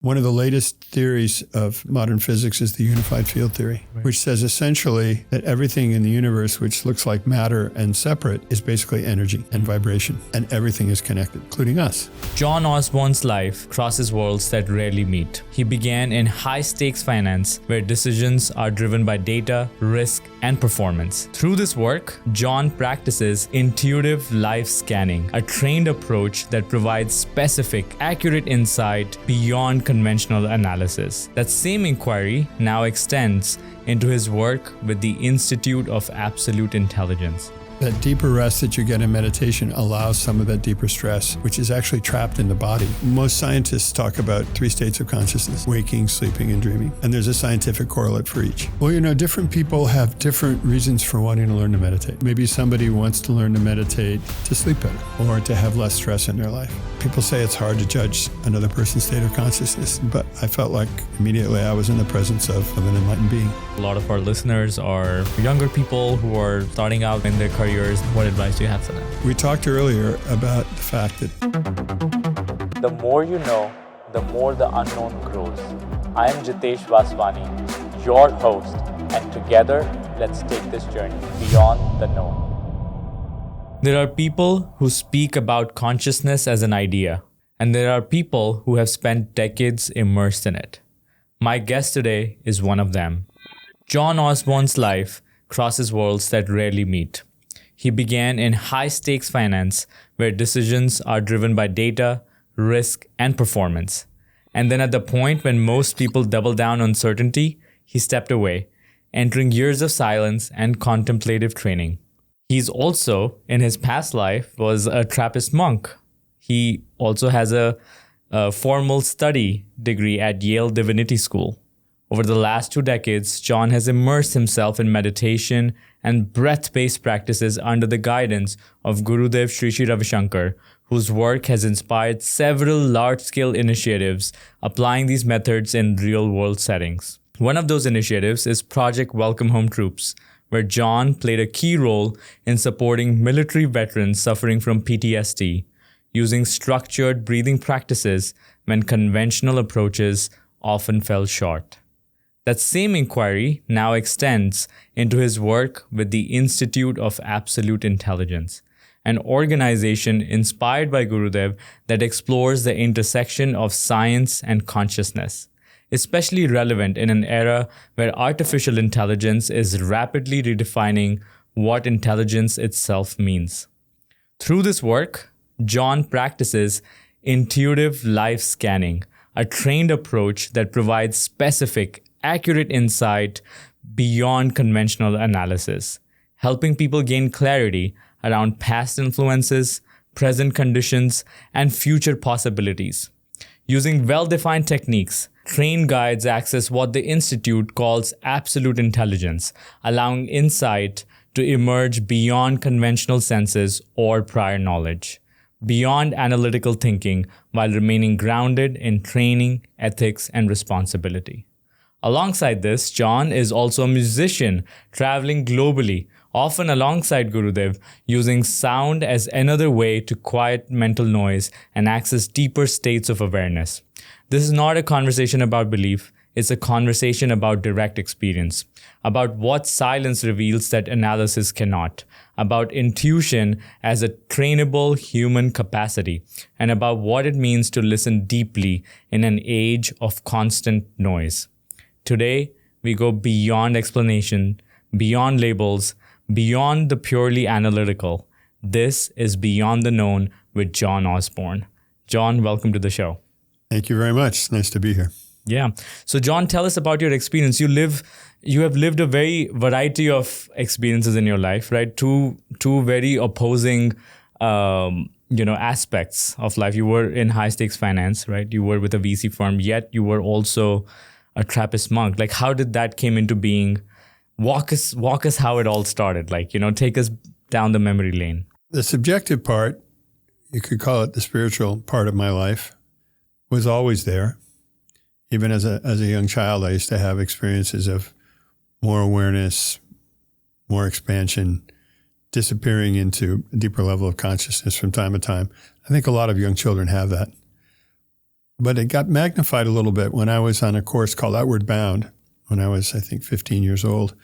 One of the latest theories of modern physics is the unified field theory, which says essentially that everything in the universe which looks like matter and separate is basically energy and vibration, and everything is connected, including us. John Osborne's life crosses worlds that rarely meet. He began in high-stakes finance, where decisions are driven by data, risk, and performance. Through this work, John practices intuitive life scanning, a trained approach that provides specific, accurate insight beyond conventional analysis. That same inquiry now extends into his work with the Institute of Absolute Intelligence. That deeper rest that you get in meditation allows some of that deeper stress, which is actually trapped in the body. Most scientists talk about 3 states of consciousness: waking, sleeping, and dreaming. And there's a scientific correlate for each. Well, different people have different reasons for wanting to learn to meditate. Maybe somebody wants to learn to meditate to sleep better or to have less stress in their life. People say it's hard to judge another person's state of consciousness, but I felt like immediately I was in the presence of an enlightened being. A lot of our listeners are younger people who are starting out in their careers. What advice do you have for them? We talked earlier about the fact that the more you know, the more the unknown grows. I am Jitesh Vaswani, your host, and together, let's take this journey beyond the known. There are people who speak about consciousness as an idea, and there are people who have spent decades immersed in it. My guest today is one of them. John Osborne's life crosses worlds that rarely meet. He began in high-stakes finance, where decisions are driven by data, risk, and performance. And then at the point when most people double down on certainty, he stepped away, entering years of silence and contemplative training. He's also, in his past life, was a Trappist monk. He also has a formal study degree at Yale Divinity School. Over the last 2 decades, John has immersed himself in meditation and breath-based practices under the guidance of Gurudev Sri Ravi Shankar, whose work has inspired several large-scale initiatives applying these methods in real-world settings. One of those initiatives is Project Welcome Home Troops, where John played a key role in supporting military veterans suffering from PTSD, using structured breathing practices when conventional approaches often fell short. That same inquiry now extends into his work with the Institute of Absolute Intelligence, an organization inspired by Gurudev that explores the intersection of science and consciousness, especially relevant in an era where artificial intelligence is rapidly redefining what intelligence itself means. Through this work, John practices intuitive life scanning, a trained approach that provides specific, accurate insight beyond conventional analysis, helping people gain clarity around past influences, present conditions, and future possibilities. Using well-defined techniques, trained guides access what the Institute calls absolute intelligence, allowing insight to emerge beyond conventional senses or prior knowledge, beyond analytical thinking, while remaining grounded in training, ethics, and responsibility. Alongside this, John is also a musician, traveling globally, often alongside Gurudev, using sound as another way to quiet mental noise and access deeper states of awareness. This is not a conversation about belief, it's a conversation about direct experience, about what silence reveals that analysis cannot, about intuition as a trainable human capacity, and about what it means to listen deeply in an age of constant noise. Today, we go beyond explanation, beyond labels, beyond the purely analytical. This is Beyond the Known with John Osborne. John, welcome to the show. Thank you very much. It's nice to be here. Yeah. So John, tell us about your experience. You have lived a very variety of experiences in your life, right? Two very opposing aspects of life. You were in high stakes finance, right? You were with a VC firm, yet you were also a Trappist monk. Like, how did that came into being? Walk us how it all started. Take us down the memory lane. The subjective part, you could call it the spiritual part of my life, was always there. Even as a young child, I used to have experiences of more awareness, more expansion, disappearing into a deeper level of consciousness from time to time. I think a lot of young children have that. But it got magnified a little bit when I was on a course called Outward Bound when I was, I think, 15 years old,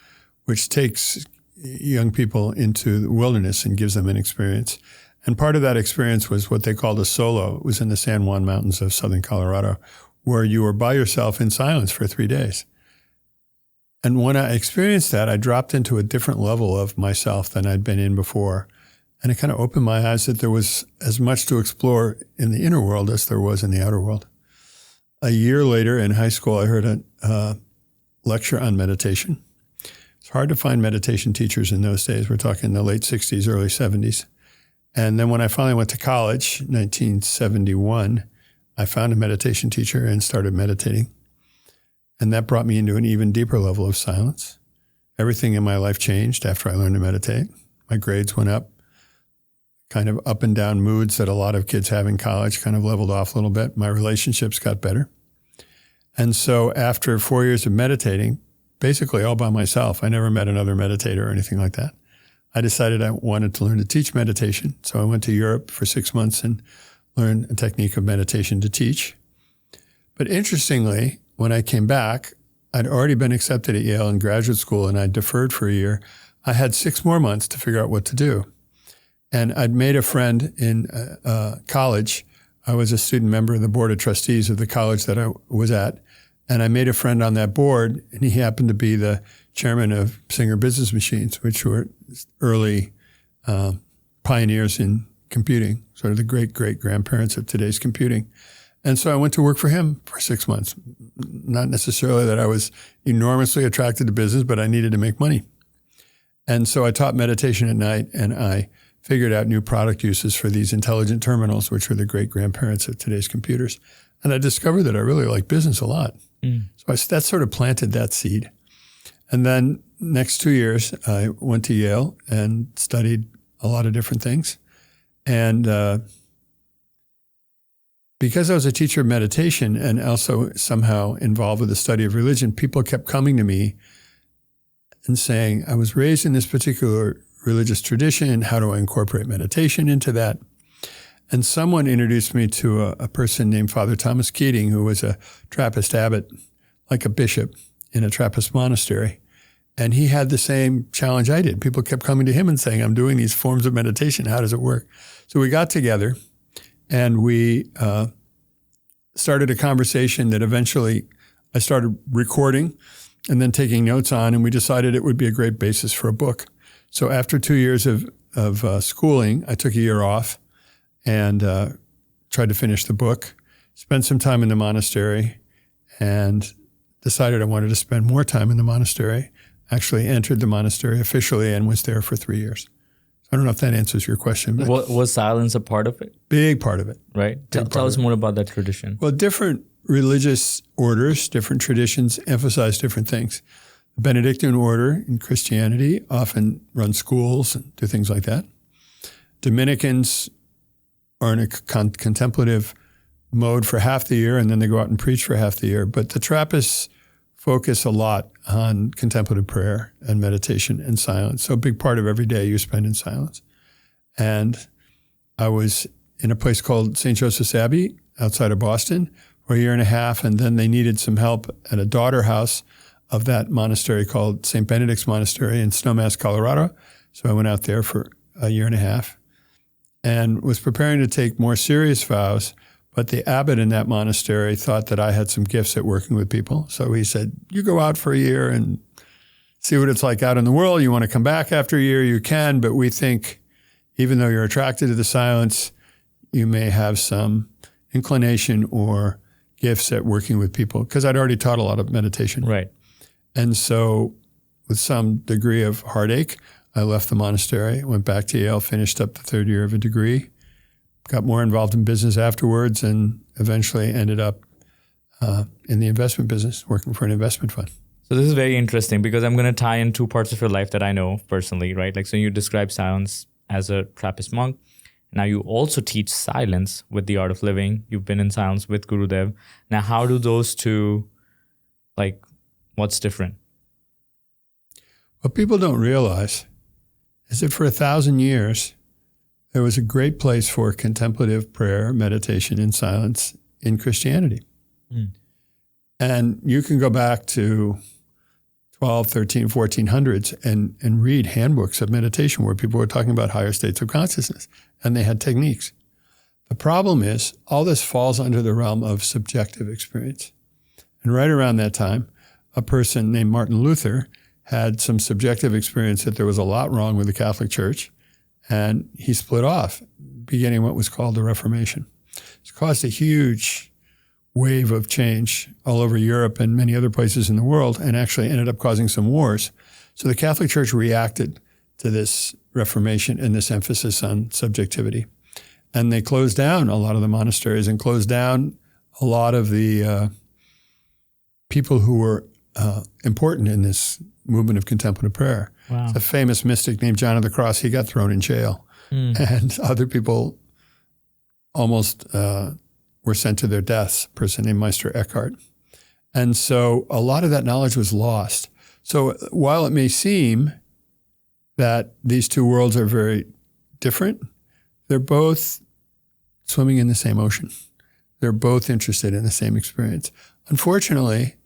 which takes young people into the wilderness and gives them an experience. And part of that experience was what they called a solo. It was in the San Juan Mountains of southern Colorado, where you were by yourself in silence for 3 days. And when I experienced that, I dropped into a different level of myself than I'd been in before. And it kind of opened my eyes that there was as much to explore in the inner world as there was in the outer world. A year later in high school, I heard a lecture on meditation. It's hard to find meditation teachers in those days. We're talking the late 60s, early 70s. And then when I finally went to college, 1971, I found a meditation teacher and started meditating. And that brought me into an even deeper level of silence. Everything in my life changed after I learned to meditate. My grades went up. Kind of up and down moods that a lot of kids have in college kind of leveled off a little bit. My relationships got better. And so after 4 years of meditating, basically all by myself, I never met another meditator or anything like that. I decided I wanted to learn to teach meditation. So I went to Europe for 6 months and learned a technique of meditation to teach. But interestingly, when I came back, I'd already been accepted at Yale in graduate school and I deferred for a year. I had 6 more months to figure out what to do. And I'd made a friend in college. I was a student member of the board of trustees of the college that I was at. And I made a friend on that board, and he happened to be the chairman of Singer Business Machines, which were early pioneers in computing, sort of the great-great-grandparents of today's computing. And so I went to work for him for 6 months. Not necessarily that I was enormously attracted to business, but I needed to make money. And so I taught meditation at night, and I figured out new product uses for these intelligent terminals, which were the great-grandparents of today's computers. And I discovered that I really like business a lot. So that sort of planted that seed. And then next 2 years, I went to Yale and studied a lot of different things. And because I was a teacher of meditation and also somehow involved with the study of religion, people kept coming to me and saying, I was raised in this particular religious tradition. How do I incorporate meditation into that? And someone introduced me to a person named Father Thomas Keating, who was a Trappist abbot, like a bishop in a Trappist monastery. And he had the same challenge I did. People kept coming to him and saying, I'm doing these forms of meditation. How does it work? So we got together and we started a conversation that eventually I started recording and then taking notes on, and we decided it would be a great basis for a book. So after 2 years of schooling, I took a year off and tried to finish the book, spent some time in the monastery, and decided I wanted to spend more time in the monastery. Actually entered the monastery officially and was there for 3 years. I don't know if that answers your question. But Was silence a part of it? Big part of it. Right. Tell us more about that tradition. Well, different religious orders, different traditions emphasize different things. The Benedictine order in Christianity often run schools and do things like that. Dominicans are in a contemplative mode for half the year, and then they go out and preach for half the year. But the Trappists focus a lot on contemplative prayer and meditation and silence. So a big part of every day you spend in silence. And I was in a place called St. Joseph's Abbey outside of Boston for a year and a half, and then they needed some help at a daughter house of that monastery called St. Benedict's Monastery in Snowmass, Colorado. So I went out there for a year and a half and was preparing to take more serious vows. But the abbot in that monastery thought that I had some gifts at working with people. So he said, you go out for a year and see what it's like out in the world. You want to come back after a year, you can. But we think even though you're attracted to the silence, you may have some inclination or gifts at working with people. Because I'd already taught a lot of meditation. Right. And so with some degree of heartache, I left the monastery, went back to Yale, finished up the third year of a degree, got more involved in business afterwards, and eventually ended up in the investment business, working for an investment fund. So this is very interesting because I'm going to tie in two parts of your life that I know personally, right? Like, so you describe silence as a Trappist monk. Now you also teach silence with the Art of Living. You've been in silence with Gurudev. Now, how do those two, like, what's different? What people don't realize is that for 1,000 years, there was a great place for contemplative prayer, meditation, and silence in Christianity. And you can go back to 12, 13, 1400s and read handbooks of meditation where people were talking about higher states of consciousness, and they had techniques. The problem is all this falls under the realm of subjective experience. And right around that time, a person named Martin Luther had some subjective experience that there was a lot wrong with the Catholic Church, and he split off, beginning what was called the Reformation. It's caused a huge wave of change all over Europe and many other places in the world, and actually ended up causing some wars. So the Catholic Church reacted to this Reformation and this emphasis on subjectivity. And they closed down a lot of the monasteries and closed down a lot of the people who were important in this movement of contemplative prayer. Wow. A famous mystic named John of the Cross, he got thrown in jail. And other people almost were sent to their deaths, a person named Meister Eckhart. And so a lot of that knowledge was lost. So while it may seem that these two worlds are very different, they're both swimming in the same ocean. They're both interested in the same experience. Unfortunately,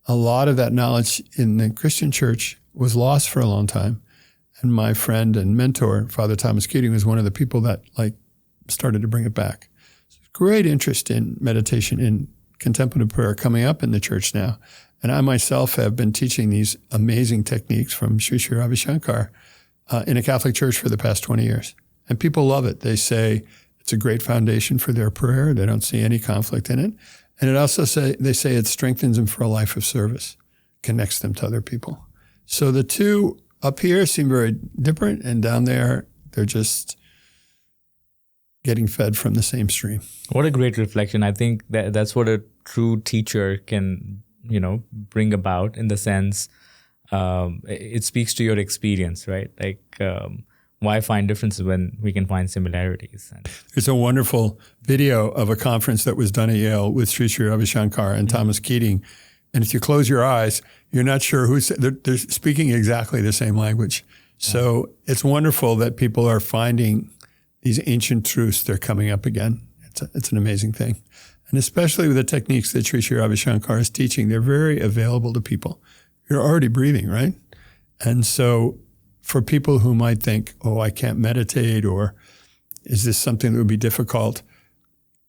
a lot of that knowledge in the Christian church was lost for a long time. And my friend and mentor, Father Thomas Keating, was one of the people that started to bring it back. So great interest in meditation, in contemplative prayer coming up in the church now. And I myself have been teaching these amazing techniques from Sri Sri Ravi Shankar in a Catholic church for the past 20 years. And people love it. They say it's a great foundation for their prayer. They don't see any conflict in it. And it also they say it strengthens them for a life of service, connects them to other people. So the two up here seem very different, and down there, they're just getting fed from the same stream. What a great reflection. I think that's what a true teacher can, bring about, in the sense it speaks to your experience, right? Why find differences when we can find similarities? There's a wonderful video of a conference that was done at Yale with Sri Sri Ravi Shankar and Thomas Keating. And if you close your eyes, you're not sure they're speaking exactly the same language. So it's wonderful that people are finding these ancient truths. They're coming up again. It's an amazing thing. And especially with the techniques that Sri Sri Ravi Shankar is teaching, they're very available to people. You're already breathing, right? And so for people who might think, oh, I can't meditate, or is this something that would be difficult?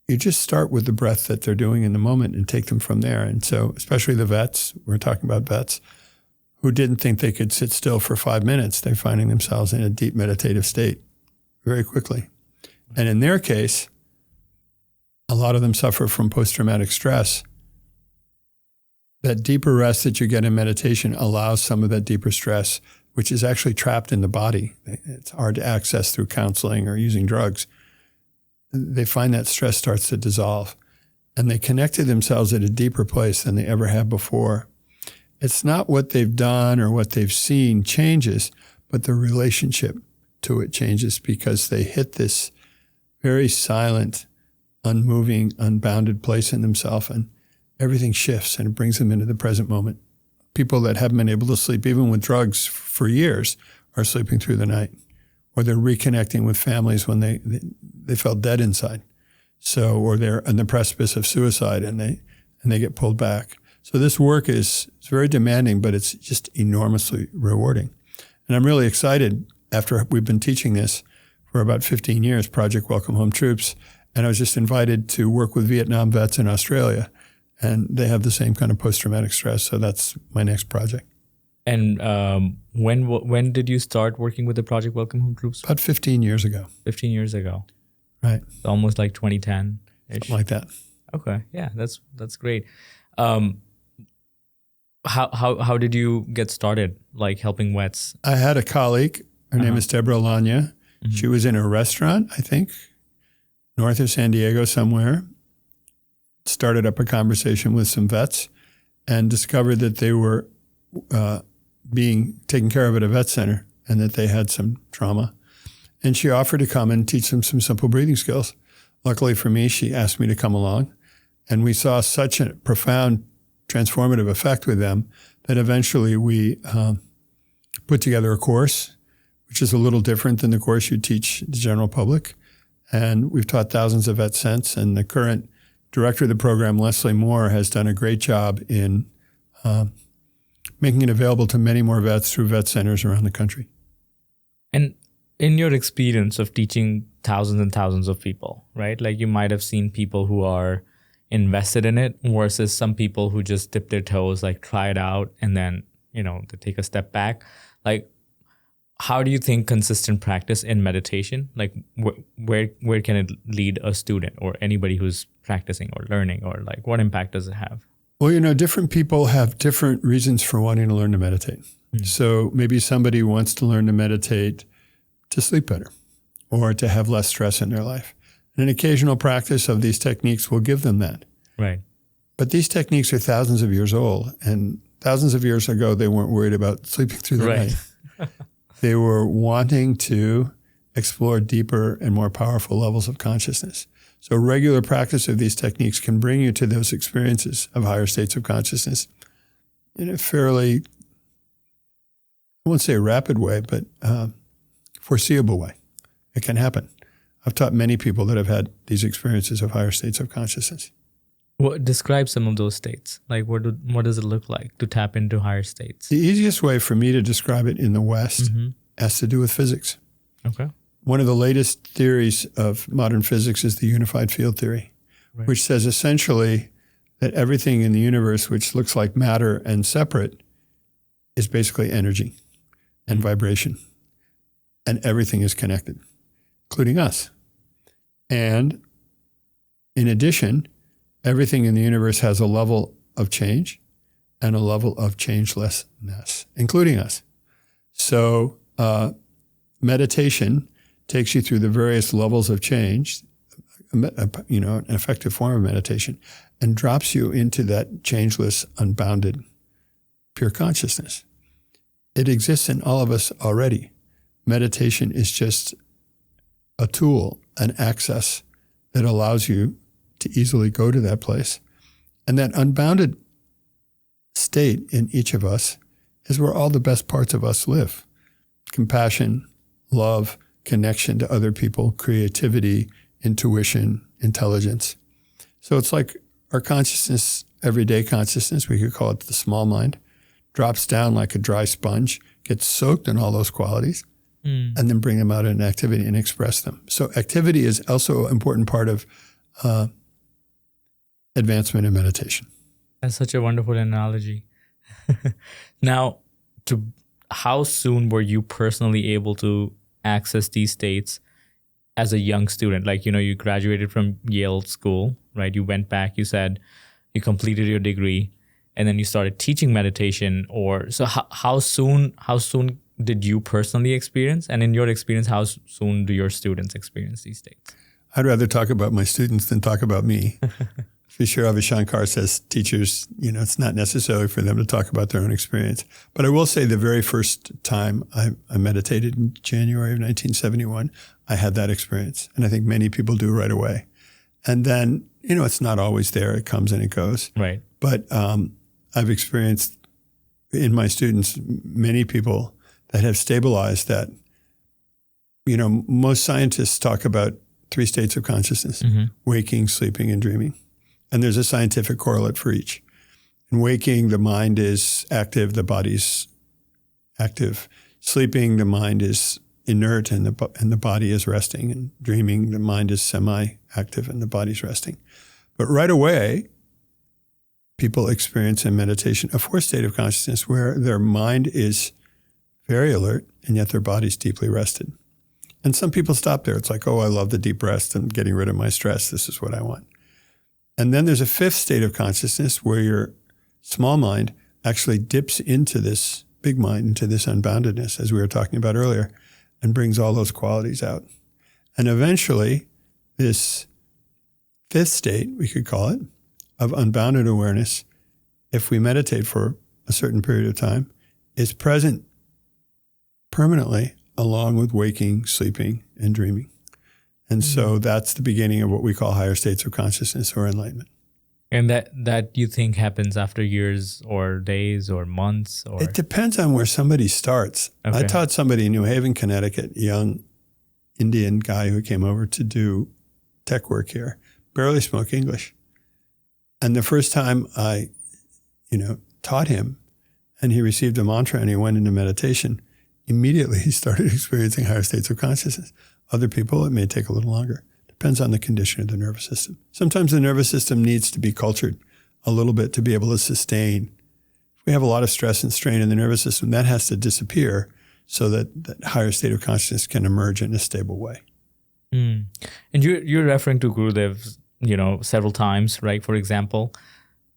You just start with the breath that they're doing in the moment and take them from there. And so especially the vets, we're talking about vets, who didn't think they could sit still for 5 minutes, they're finding themselves in a deep meditative state very quickly. And in their case, a lot of them suffer from post-traumatic stress. That deeper rest that you get in meditation allows some of that deeper stress, which is actually trapped in the body. It's hard to access through counseling or using drugs. They find that stress starts to dissolve, and they connect to themselves at a deeper place than they ever have before. It's not what they've done or what they've seen changes, but the relationship to it changes, because they hit this very silent, unmoving, unbounded place in themselves, and everything shifts and it brings them into the present moment. People that haven't been able to sleep, even with drugs for years, are sleeping through the night, or they're reconnecting with families when they felt dead inside. So, or they're on the precipice of suicide and they get pulled back. So this work it's very demanding, but it's just enormously rewarding. And I'm really excited, after we've been teaching this for about 15 years, Project Welcome Home Troops, and I was just invited to work with Vietnam vets in Australia. And they have the same kind of post-traumatic stress. So that's my next project. And when did you start working with the Project Welcome Home Troops? About 15 years ago. 15 years ago. Right. Almost like 2010-ish. Something like that. Okay. Yeah, that's great. How did you get started, helping vets? I had a colleague. Her name is Deborah Lanya. Mm-hmm. She was in a restaurant, I think, north of San Diego somewhere. Started up a conversation with some vets and discovered that they were being taken care of at a vet center and that they had some trauma. And she offered to come and teach them some simple breathing skills. Luckily for me, she asked me to come along. And we saw such a profound transformative effect with them that eventually we put together a course, which is a little different than the course you teach the general public. And we've taught thousands of vets since. And the current director of the program, Leslie Moore, has done a great job in making it available to many more vets through vet centers around the country. And in your experience of teaching thousands and thousands of people, right? Like you might have seen people who are invested in it versus some people who just dip their toes, like try it out and then, they take a step back. Like, how do you think consistent practice in meditation, like where can it lead a student or anybody who's practicing or learning, or like what impact does it have? Well, different people have different reasons for wanting to learn to meditate. Mm-hmm. So maybe somebody wants to learn to meditate to sleep better or to have less stress in their life. And an occasional practice of these techniques will give them that. Right. But these techniques are thousands of years old. And thousands of years ago, they weren't worried about sleeping through the night. They were wanting to explore deeper and more powerful levels of consciousness. So regular practice of these techniques can bring you to those experiences of higher states of consciousness in a fairly, I won't say a rapid way, but foreseeable way. It can happen. I've taught many people that have had these experiences of higher states of consciousness. Describe some of those states. Like what does it look like to tap into higher states? The easiest way for me to describe it in the West has to do with physics. Okay. One of the latest theories of modern physics is the unified field theory, which says essentially that everything in the universe which looks like matter and separate is basically energy and vibration. And everything is connected, including us. And in addition, everything in the universe has a level of change and a level of changelessness, including us. So meditation takes you through the various levels of change, an effective form of meditation, and drops you into that changeless, unbounded, pure consciousness. It exists in all of us already. Meditation is just a tool, an access that allows you to easily go to that place. And that unbounded state in each of us is where all the best parts of us live. Compassion, love, connection to other people, creativity, intuition, intelligence. So it's like our consciousness, everyday consciousness, we could call it the small mind, drops down like a dry sponge, gets soaked in all those qualities, and then bring them out in activity and express them. So activity is also an important part of advancement in meditation. That's such a wonderful analogy. Now, how soon were you personally able to access these states as a young student? Like, you graduated from Yale School, right? You went back, you said you completed your degree, and then you started teaching meditation. So how soon did you personally experience? And in your experience, how soon do your students experience these states? I'd rather talk about my students than talk about me. Sri Ravi Shankar says teachers, it's not necessary for them to talk about their own experience. But I will say the very first time I meditated in January of 1971, I had that experience. And I think many people do right away. And then, it's not always there. It comes and it goes. Right. But I've experienced in my students many people that have stabilized that. Most scientists talk about 3 states of consciousness, waking, sleeping, and dreaming. And there's a scientific correlate for each. In waking, the mind is active, the body's active. Sleeping, the mind is inert and the body is resting. And dreaming, the mind is semi-active and the body's resting. But right away, people experience in meditation a 4th state of consciousness where their mind is very alert and yet their body's deeply rested. And some people stop there. It's like, I love the deep rest and getting rid of my stress. This is what I want. And then there's a 5th state of consciousness where your small mind actually dips into this big mind, into this unboundedness, as we were talking about earlier, and brings all those qualities out. And eventually, this 5th state, we could call it, of unbounded awareness, if we meditate for a certain period of time, is present permanently along with waking, sleeping, and dreaming. And so that's the beginning of what we call higher states of consciousness or enlightenment. And that you think happens after years or days or months? Or it depends on where somebody starts. Okay. I taught somebody in New Haven, Connecticut, a young Indian guy who came over to do tech work here, barely spoke English. And the first time I, taught him and he received a mantra and he went into meditation, immediately he started experiencing higher states of consciousness. Other people, it may take a little longer. Depends on the condition of the nervous system. Sometimes the nervous system needs to be cultured a little bit to be able to sustain. If we have a lot of stress and strain in the nervous system, that has to disappear so that that higher state of consciousness can emerge in a stable way. And you're referring to Gurudev, several times, right? For example,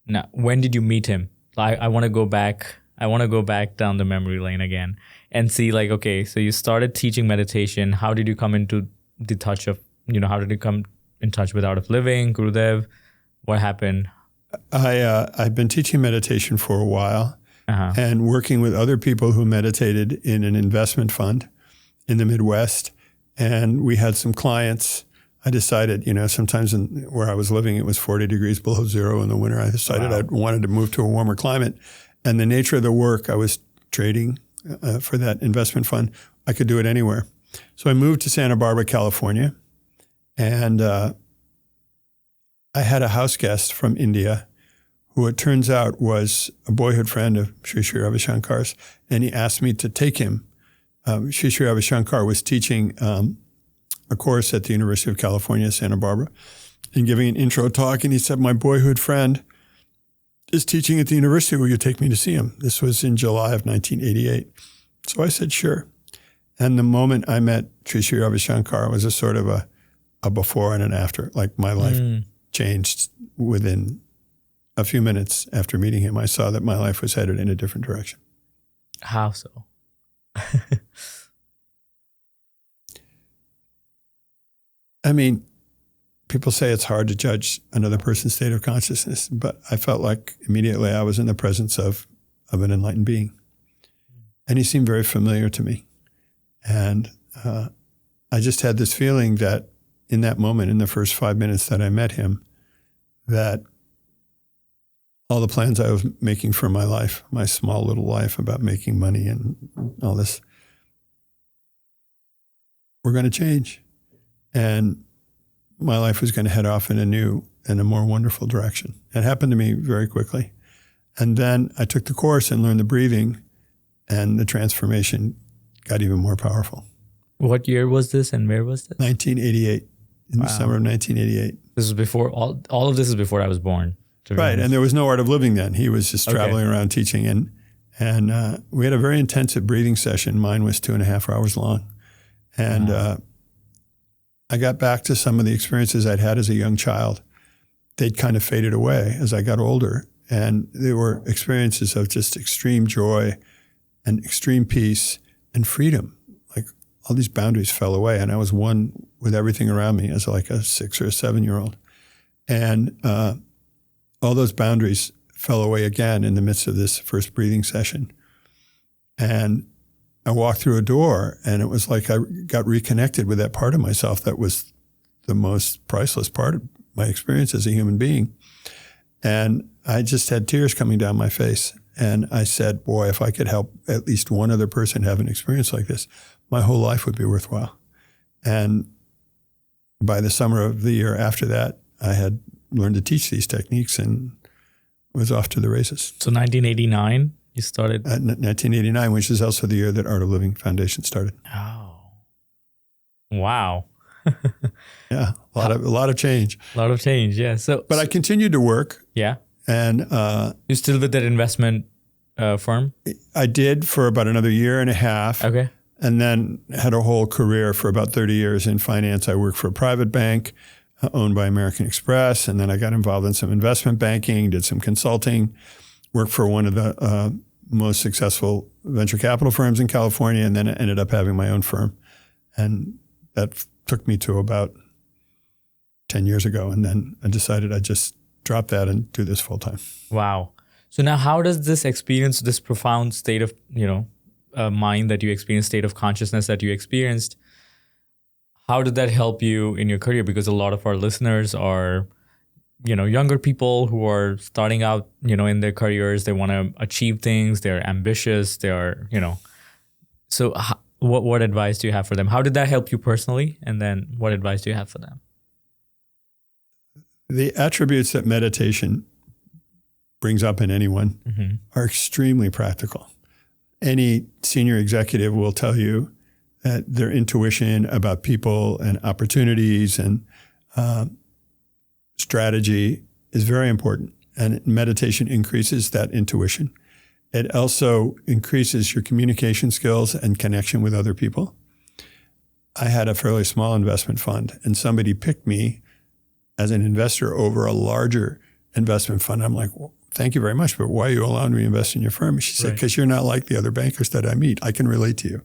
now, when did you meet him? I want to go back. I want to go back down the memory lane again and see, like, okay, so you started teaching meditation. How did you come into the touch of, how did you come in touch with Art of Living, Gurudev? What happened? I've been teaching meditation for a while and working with other people who meditated in an investment fund in the Midwest. And we had some clients. I decided, sometimes where I was living, it was 40 degrees below zero in the winter. I decided I wanted to move to a warmer climate. And the nature of the work, I was trading for that investment fund. I could do it anywhere. So I moved to Santa Barbara, California. And I had a house guest from India who it turns out was a boyhood friend of Sri Sri Ravi Shankar's. And he asked me to take him. Sri Sri Ravi Shankar was teaching a course at the University of California, Santa Barbara, and giving an intro talk. And he said, my boyhood friend is teaching at the university. Will you take me to see him? This was in July of 1988. So I said, sure. And the moment I met Sri Sri Ravi Shankar was a sort of a before and an after. Like my life changed within a few minutes after meeting him. I saw that my life was headed in a different direction. How so? I mean, people say it's hard to judge another person's state of consciousness, but I felt like immediately I was in the presence of an enlightened being. And he seemed very familiar to me. And I just had this feeling that in that moment, in the first 5 minutes that I met him, that all the plans I was making for my life, my small little life about making money and all this, were going to change. And my life was going to head off in a new and a more wonderful direction. It happened to me very quickly. And then I took the course and learned the breathing, and the transformation got even more powerful. What year was this and where was this? 1988, in the summer of 1988. This was before, all of this is before I was born. Right, and there was no Art of Living then. He was just traveling around teaching. And we had a very intensive breathing session. Mine was 2.5 hours long. And I got back to some of the experiences I'd had as a young child. They'd kind of faded away as I got older. And they were experiences of just extreme joy and extreme peace and freedom. Like all these boundaries fell away, and I was one with everything around me as like a 6 or a 7-year-old. And all those boundaries fell away again in the midst of this first breathing session. And I walked through a door, and it was like I got reconnected with that part of myself that was the most priceless part of my experience as a human being. And I just had tears coming down my face. And I said, boy, if I could help at least one other person have an experience like this, my whole life would be worthwhile. And by the summer of the year after that, I had learned to teach these techniques and was off to the races. So 1989? You started? 1989, which is also the year that Art of Living Foundation started. Oh, wow! Yeah, a lot of change. A lot of change, yeah. But I continued to work. Yeah, and you still with that investment firm? I did for about another year and a half. Okay, and then had a whole career for about 30 years in finance. I worked for a private bank owned by American Express, and then I got involved in some investment banking, did some consulting, worked for one of the most successful venture capital firms in California, and then I ended up having my own firm. And that took me to about 10 years ago. And then I decided I'd just drop that and do this full time. Wow. So now how does this experience, this profound state of, mind that you experienced, state of consciousness that you experienced, how did that help you in your career? Because a lot of our listeners are younger people who are starting out, in their careers. They want to achieve things. They're ambitious. They are, So what advice do you have for them? How did that help you personally? And then what advice do you have for them? The attributes that meditation brings up in anyone are extremely practical. Any senior executive will tell you that their intuition about people and opportunities and strategy is very important. And meditation increases that intuition. It also increases your communication skills and connection with other people. I had a fairly small investment fund, and somebody picked me as an investor over a larger investment fund. I'm like, well, thank you very much, but why are you allowing me to invest in your firm? She said, because you're not like the other bankers that I meet. I can relate to you.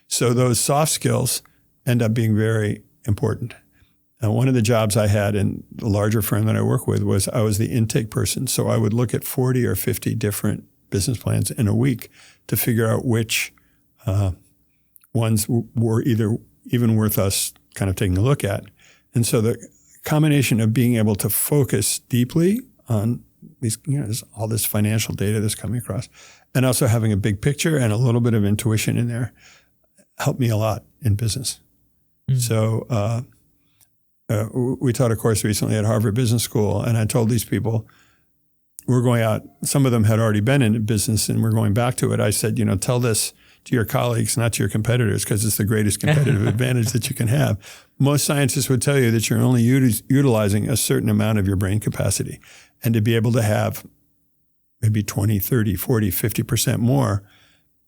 So those soft skills end up being very important. And one of the jobs I had in the larger firm that I work with was I was the intake person. So I would look at 40 or 50 different business plans in a week to figure out which ones were either even worth us kind of taking a look at. And so the combination of being able to focus deeply on these, there's all this financial data that's coming across, and also having a big picture and a little bit of intuition in there helped me a lot in business. So we taught a course recently at Harvard Business School, and I told these people, we're going out, some of them had already been in business and we're going back to it. I said, tell this to your colleagues, not to your competitors, because it's the greatest competitive advantage that you can have. Most scientists would tell you that you're only utilizing a certain amount of your brain capacity. And to be able to have maybe 20, 30, 40, 50% more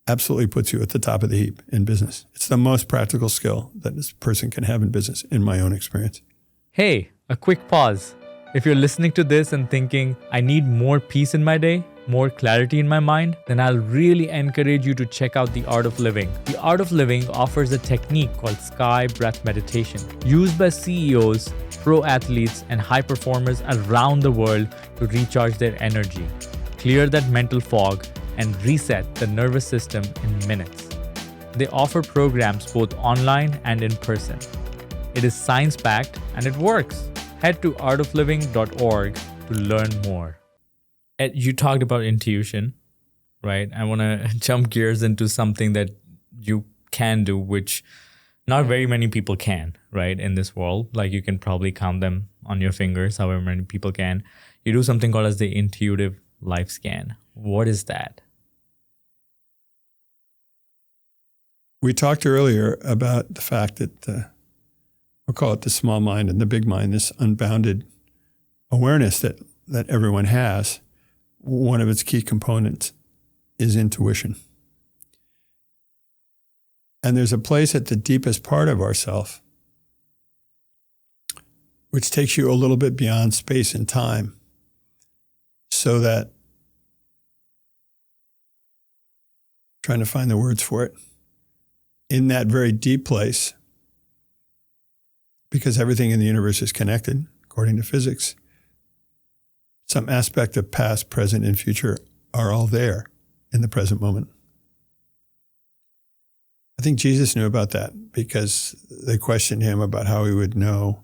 absolutely puts you at the top of the heap in business. It's the most practical skill that this person can have in business, in my own experience. Hey, a quick pause. If you're listening to this and thinking, I need more peace in my day, more clarity in my mind, then I'll really encourage you to check out The Art of Living. The Art of Living offers a technique called sky breath meditation, used by CEOs, pro athletes, and high performers around the world to recharge their energy, clear that mental fog, and reset the nervous system in minutes. They offer programs both online and in person. It is science-backed and it works. Head to artofliving.org to learn more. You talked about intuition, right? I want to jump gears into something that you can do, which not very many people can, right, in this world. Like, you can probably count them on your fingers, however many people can. You do something called as the intuitive life scan. What is that? We talked earlier about the fact that we'll call it the small mind and the big mind, this unbounded awareness that everyone has. One of its key components is intuition. And there's a place at the deepest part of ourself which takes you a little bit beyond space and time, so that, trying to find the words for it, in that very deep place, because everything in the universe is connected, according to physics, some aspect of past, present, and future are all there in the present moment. I think Jesus knew about that because they questioned him about how he would know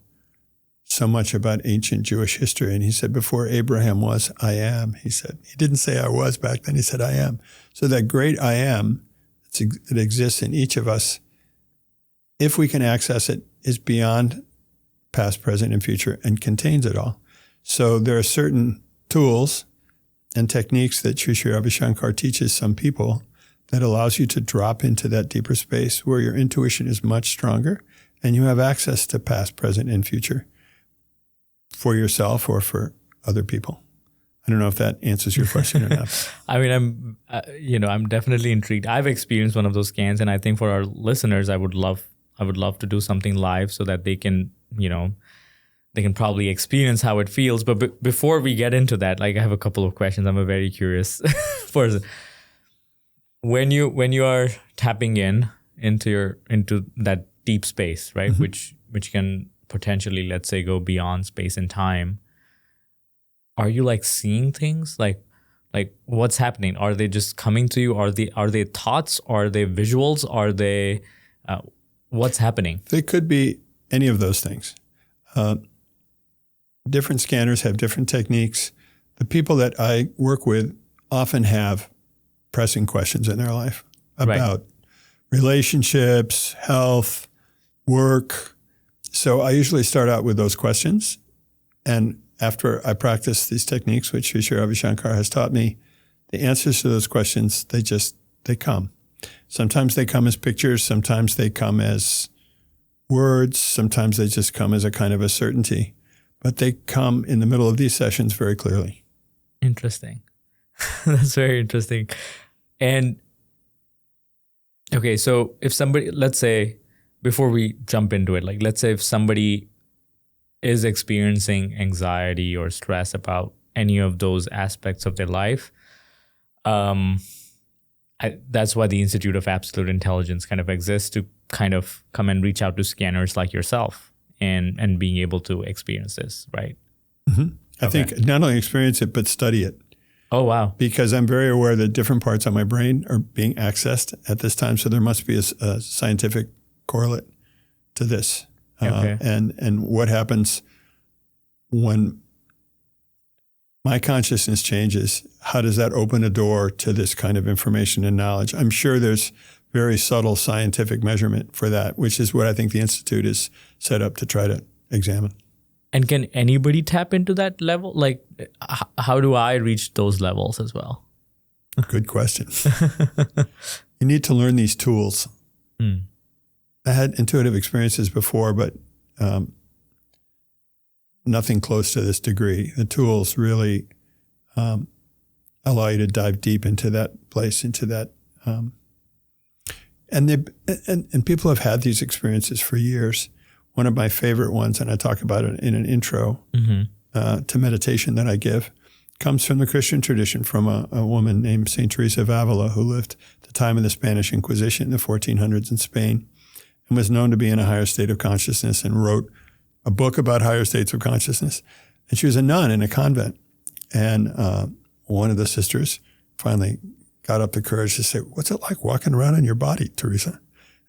so much about ancient Jewish history. And he said, before Abraham was, I am, he said. He didn't say I was back then, he said I am. So that great I am that exists in each of us, if we can access it, is beyond past, present, and future and contains it all. So there are certain tools and techniques that Sri Ravi Shankar teaches some people that allows you to drop into that deeper space where your intuition is much stronger and you have access to past, present, and future for yourself or for other people. I don't know if that answers your question or not. I mean, I'm definitely intrigued. I've experienced one of those scans, and I think for our listeners, I would love to do something live so that they can, they can probably experience how it feels. But before we get into that, I have a couple of questions. I'm a very curious person. When you are tapping into that deep space, right, mm-hmm. which can potentially, let's say, go beyond space and time, are you seeing things? Like what's happening? Are they just coming to you? Are they thoughts? Are they visuals? Are they what's happening? They could be any of those things. Different scanners have different techniques. The people that I work with often have pressing questions in their life about relationships, health, work. So I usually start out with those questions and after I practice these techniques, which Sri Ravi Shankar has taught me, the answers to those questions, they come. Sometimes they come as pictures. Sometimes they come as words. Sometimes they just come as a kind of a certainty. But they come in the middle of these sessions very clearly. Interesting. That's very interesting. And okay, so if somebody, let's say, before we jump into it, like let's say if somebody is experiencing anxiety or stress about any of those aspects of their life, that's why the Institute of Absolute Intelligence kind of exists, to kind of come and reach out to scanners like yourself and being able to experience this, right? Mm-hmm. I think not only experience it, but study it. Oh, wow. Because I'm very aware that different parts of my brain are being accessed at this time. So there must be a scientific correlate to this. And what happens when my consciousness changes, how does that open a door to this kind of information and knowledge? I'm sure there's very subtle scientific measurement for that, which is what I think the Institute is set up to try to examine. And can anybody tap into that level? Like, how do I reach those levels as well? Good question. You need to learn these tools. I had intuitive experiences before, but nothing close to this degree. The tools really allow you to dive deep into that place, into that. And people have had these experiences for years. One of my favorite ones, and I talk about it in an intro to meditation that I give, comes from the Christian tradition, from a woman named St. Teresa of Avila, who lived at the time of the Spanish Inquisition in the 1400s in Spain, and was known to be in a higher state of consciousness, and wrote a book about higher states of consciousness. And she was a nun in a convent. And one of the sisters finally got up the courage to say, "What's it like walking around in your body, Teresa?"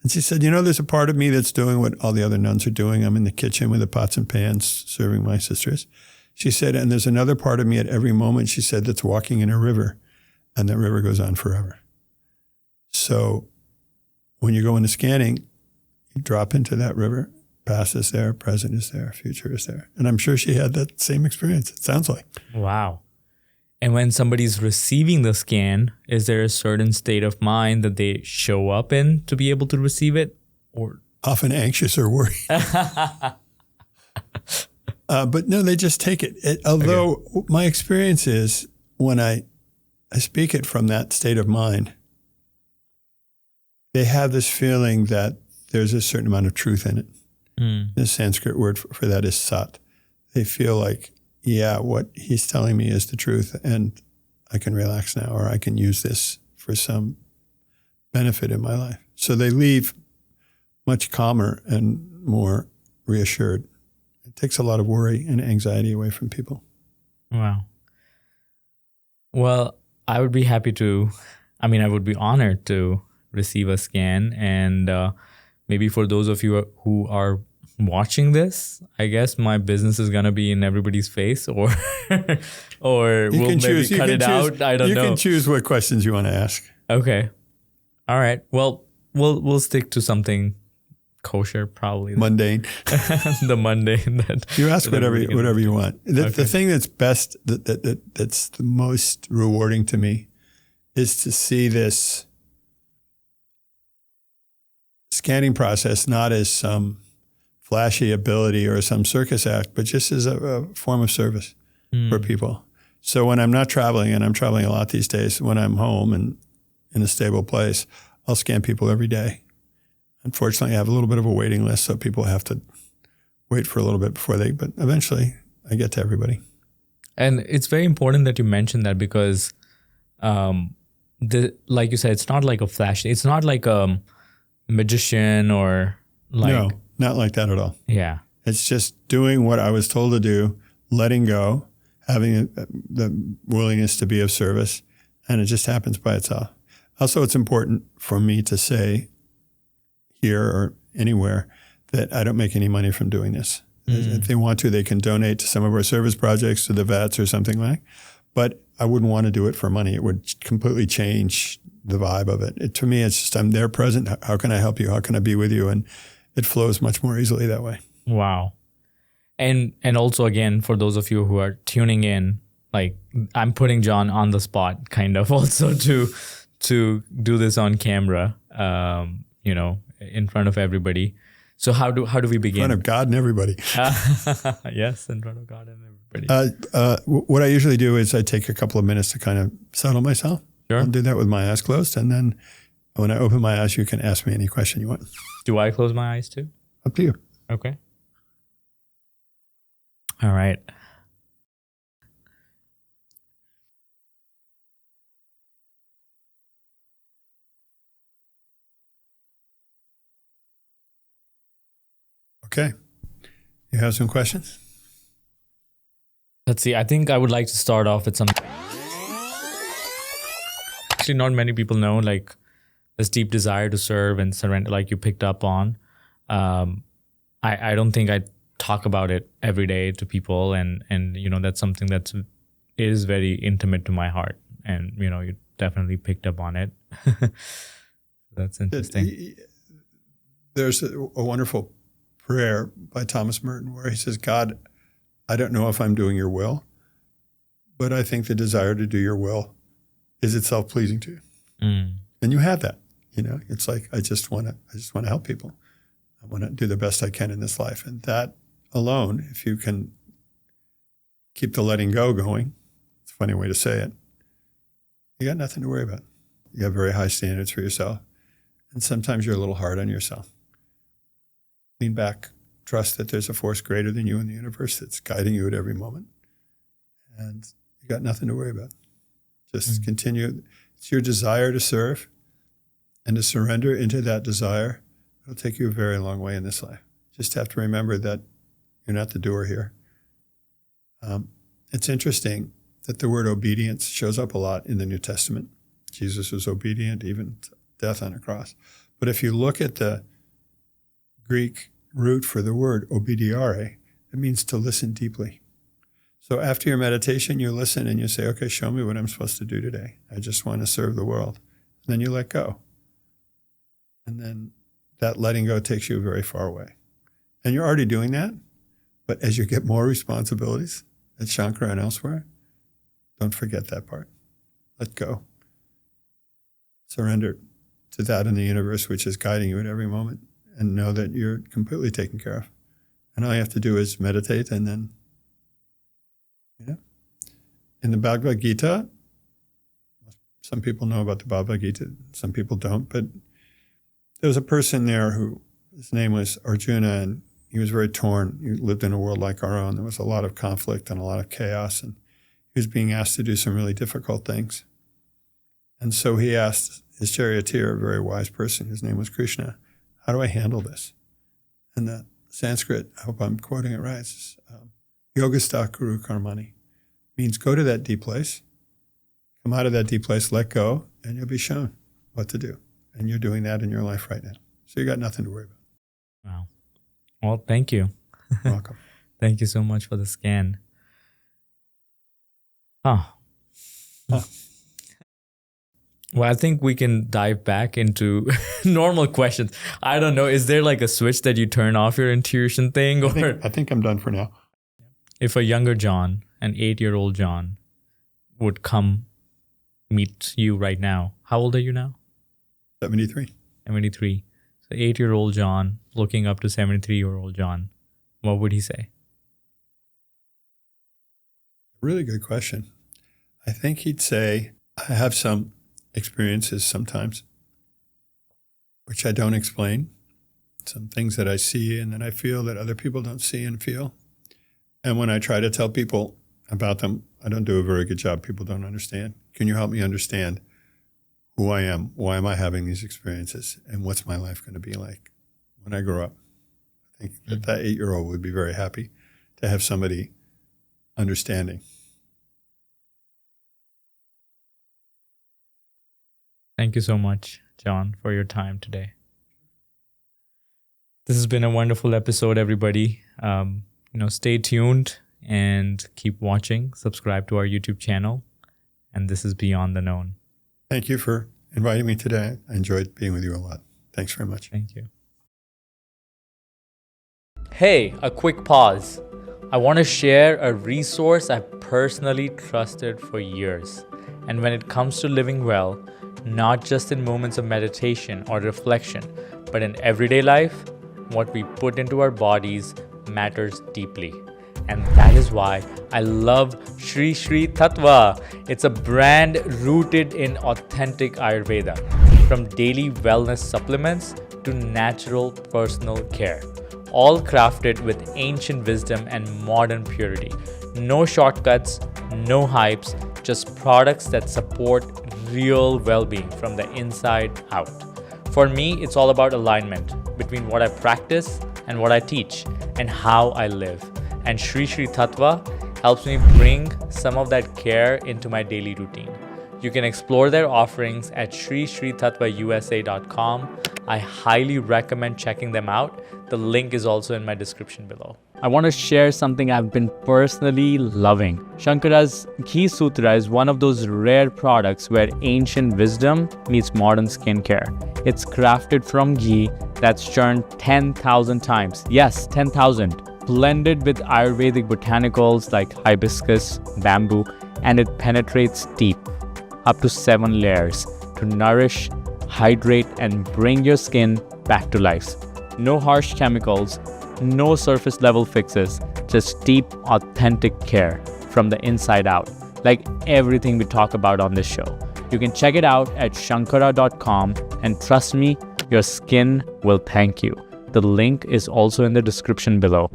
And she said, there's a part of me that's doing what all the other nuns are doing. I'm in the kitchen with the pots and pans serving my sisters. She said, and there's another part of me at every moment, she said, that's walking in a river, and that river goes on forever. So when you go into scanning, you drop into that river. Past is there, present is there, future is there. And I'm sure she had that same experience, it sounds like. Wow. And when somebody's receiving the scan, is there a certain state of mind that they show up in to be able to receive it? Or often anxious or worried. But no, they just take it. Although my experience is when I speak it from that state of mind, they have this feeling that there's a certain amount of truth in it. The Sanskrit word for that is sat. They feel like, what he's telling me is the truth, and I can relax now, or I can use this for some benefit in my life. So they leave much calmer and more reassured. It takes a lot of worry and anxiety away from people. Wow. Well, I would be honored to receive a scan. And maybe for those of you who are watching this, I guess my business is going to be in everybody's face, or we'll maybe cut it out. I don't know. You can choose what questions you want to ask. Okay. All right. Well, we'll stick to something kosher, probably. Mundane. The mundane. You ask whatever you want. The thing that's best, that's the most rewarding to me, is to see this scanning process not as some flashy ability or some circus act, but just as a form of service for people. So when I'm not traveling, and I'm traveling a lot these days, when I'm home and in a stable place, I'll scan people every day. Unfortunately, I have a little bit of a waiting list, so people have to wait for a little bit but eventually I get to everybody. And it's very important that you mentioned that, because like you said, it's not like a flash. It's not like a magician or like... No, not like that at all. Yeah. It's just doing what I was told to do, letting go, having the willingness to be of service, and it just happens by itself. Also, it's important for me to say here or anywhere that I don't make any money from doing this. If they want to, they can donate to some of our service projects, to the vets or something like. But I wouldn't want to do it for money. It would completely change the vibe of it. To me, it's just, I'm there present. How can I help you? How can I be with you? And it flows much more easily that way. Wow. And also, again, for those of you who are tuning in, like, I'm putting John on the spot kind of also to do this on camera, in front of everybody. So how do we begin? In front of God and everybody. Yes, in front of God and everybody. What I usually do is I take a couple of minutes to kind of settle myself. Sure. I'll do that with my eyes closed. And then when I open my eyes, you can ask me any question you want. Do I close my eyes too? Up to you. Okay. All right. Okay. You have some questions? Let's see. I think I would like to start off with some. Actually, not many people know, like, this deep desire to serve and surrender, like you picked up on. I don't think I talk about it every day to people, and that's something that is very intimate to my heart, and you definitely picked up on it. That's interesting. There's a wonderful prayer by Thomas Merton where he says, God, I don't know if I'm doing your will, but I think the desire to do your will is itself pleasing to you. And you have that. It's like I just want to help people. I want to do the best I can in this life. And that alone, if you can keep the letting go going, it's a funny way to say it, you got nothing to worry about. You have very high standards for yourself. And sometimes you're a little hard on yourself. Lean back, trust that there's a force greater than you in the universe that's guiding you at every moment. And you got nothing to worry about. Just continue. It's your desire to serve and to surrender into that desire. It'll take you a very long way in this life. Just have to remember that you're not the doer here. It's interesting that the word obedience shows up a lot in the New Testament. Jesus was obedient, even to death on a cross. But if you look at the Greek root for the word obediare, it means to listen deeply. So after your meditation, you listen and you say, okay, show me what I'm supposed to do today. I just want to serve the world. And then you let go. And then that letting go takes you very far away. And you're already doing that. But as you get more responsibilities at Shankar and elsewhere, don't forget that part. Let go. Surrender to that in the universe, which is guiding you at every moment, and know that you're completely taken care of. And all you have to do is meditate, and then, in the Bhagavad Gita, some people know about the Bhagavad Gita, some people don't, but there was a person there his name was Arjuna, and he was very torn. He lived in a world like our own. There was a lot of conflict and a lot of chaos, and he was being asked to do some really difficult things. And so he asked his charioteer, a very wise person, his name was Krishna, how do I handle this? And the Sanskrit, I hope I'm quoting it right, is yogastha kuru karmani, means go to that deep place, come out of that deep place, let go, and you'll be shown what to do. And you're doing that in your life right now. So you got nothing to worry about. Wow. Well, thank you. You're welcome. Thank you so much for the scan. Well, I think we can dive back into normal questions. I don't know. Is there like a switch that you turn off your intuition thing? I think I'm done for now. If a younger John, an 8-year-old John, would come meet you right now, how old are you now? 73. 73. So 8-year-old John looking up to 73-year-old John, what would he say? Really good question. I think he'd say, I have some experiences sometimes, which I don't explain. Some things that I see and that I feel that other people don't see and feel. And when I try to tell people about them, I don't do a very good job. People don't understand. Can you help me understand who I am? Why am I having these experiences? And what's my life going to be like when I grow up? I think that 8-year-old would be very happy to have somebody understanding. Thank you so much, John, for your time today. This has been a wonderful episode, everybody. Stay tuned and keep watching. Subscribe to our YouTube channel. And this is Beyond the Known. Thank you for inviting me today. I enjoyed being with you a lot. Thanks very much. Thank you. Hey, a quick pause. I want to share a resource I've personally trusted for years. And when it comes to living well, not just in moments of meditation or reflection, but in everyday life, what we put into our bodies matters deeply. And that is why I love Shri Shri Tattva. It's a brand rooted in authentic Ayurveda, from daily wellness supplements to natural personal care, all crafted with ancient wisdom and modern purity. No shortcuts, no hypes, just products that support real well-being from the inside out. For me, it's all about alignment between what I practice and what I teach and how I live. And Shri Shri Tattva helps me bring some of that care into my daily routine. You can explore their offerings at shrishritattvausa.com. I highly recommend checking them out. The link is also in my description below. I want to share something I've been personally loving. Shankara's Ghee Sutra is one of those rare products where ancient wisdom meets modern skincare. It's crafted from ghee that's churned 10,000 times. Yes, 10,000. Blended with Ayurvedic botanicals like hibiscus, bamboo, and it penetrates deep, up to 7 layers, to nourish, hydrate, and bring your skin back to life. No harsh chemicals, no surface level fixes, just deep, authentic care from the inside out, like everything we talk about on this show. You can check it out at shankara.com, and trust me, your skin will thank you. The link is also in the description below.